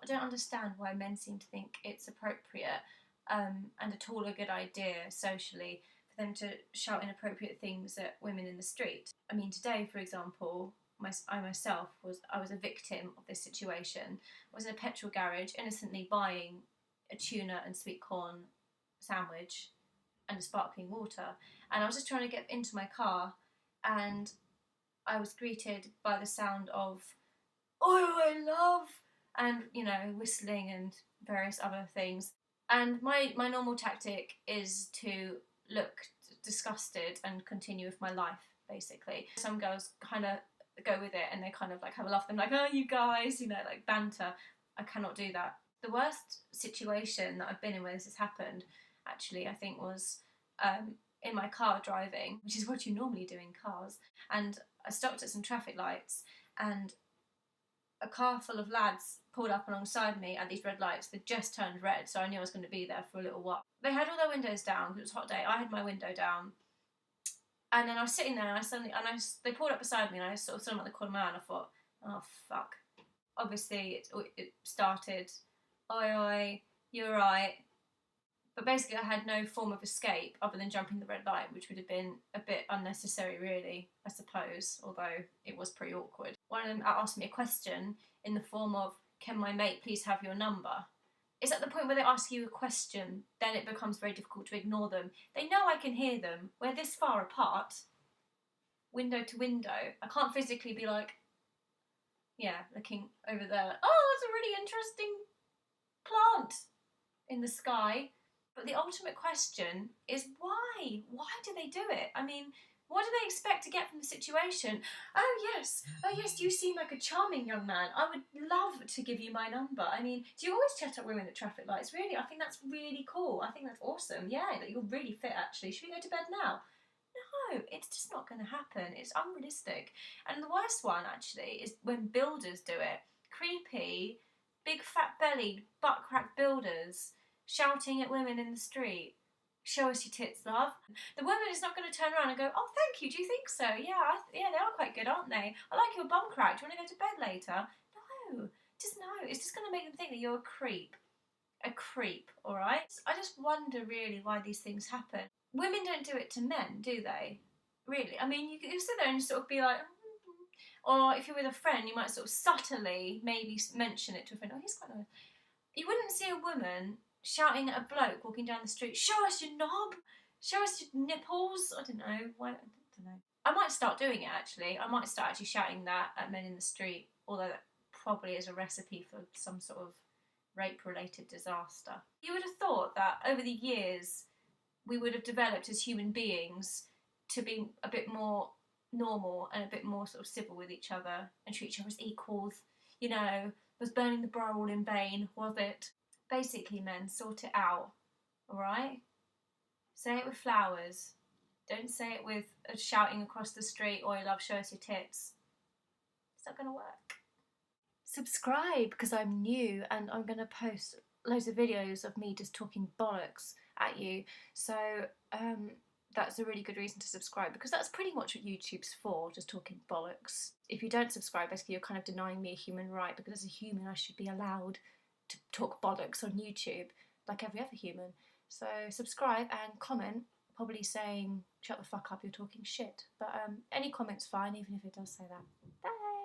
don't understand why men seem to think it's appropriate and at all a good idea socially for them to shout inappropriate things at women in the street. I mean, today, for example, I myself was a victim of this situation. I was in a petrol garage innocently buying a tuna and sweet corn sandwich and a sparkling water, and I was just trying to get into my car, and I was greeted by the sound of "Oh, I love," and whistling and various other things. And my normal tactic is to look disgusted and continue with my life, basically. Some girls kind of go with it and they kind of like have a laugh. Them like, "Oh, you guys," like banter. I cannot do that. The worst situation that I've been in where this has happened, actually, I think was in my car driving, which is what you normally do in cars. And I stopped at some traffic lights, and a car full of lads pulled up alongside me at these red lights. They just turned red, so I knew I was going to be there for a little while. They had all their windows down because it was a hot day. I had my window down, and then I was sitting there, and they pulled up beside me, and I sort of saw them at the corner of my eye, and I thought, oh fuck. Obviously, it started, "Oi, oi, you're right." But basically, I had no form of escape other than jumping the red light, which would have been a bit unnecessary, really, I suppose, although it was pretty awkward. One of them asked me a question in the form of, "Can my mate please have your number?" It's at the point where they ask you a question, then it becomes very difficult to ignore them. They know I can hear them. We're this far apart, window to window. I can't physically be like, looking over there, "Oh, that's a really interesting plant in the sky." But the ultimate question is why? Why do they do it? I mean, what do they expect to get from the situation? Oh yes, you seem like a charming young man. I would love to give you my number. I mean, do you always chat up women at traffic lights? Really? I think that's really cool. I think that's awesome. Yeah, that you're really fit actually. Should we go to bed now? No, it's just not going to happen. It's unrealistic. And the worst one actually is when builders do it. Creepy, big fat bellied, butt crack builders shouting at women in the street, "Show us your tits, love." The woman is not going to turn around and go, "Oh, thank you, do you think so? Yeah, they are quite good, aren't they? I like your bum crack, do you want to go to bed later?" No, it's just going to make them think that you're a creep. Alright? I just wonder really why these things happen. Women don't do it to men, do they? Really? I mean, you sit there and sort of be like, or if you're with a friend, you might sort of subtly maybe mention it to a friend, "Oh, he's quite nice." You wouldn't see a woman shouting at a bloke walking down the street, "Show us your knob, show us your nipples." I don't know. Why? I don't know. I might start doing it actually. I might start actually shouting that at men in the street, although that probably is a recipe for some sort of rape-related disaster. You would have thought that over the years we would have developed as human beings to be a bit more normal and a bit more sort of civil with each other and treat each other as equals. Was burning the bra all in vain, was it? Basically, men, sort it out, alright? Say it with flowers. Don't say it with shouting across the street, "Oi, love, show us your tits." It's not going to work. Subscribe, because I'm new and I'm going to post loads of videos of me just talking bollocks at you. So that's a really good reason to subscribe, because that's pretty much what YouTube's for, just talking bollocks. If you don't subscribe, basically you're kind of denying me a human right, because as a human I should be allowed to talk bollocks on YouTube like every other human. So subscribe and comment, probably saying "shut the fuck up, you're talking shit." But any comment's fine, even if it does say that. Bye!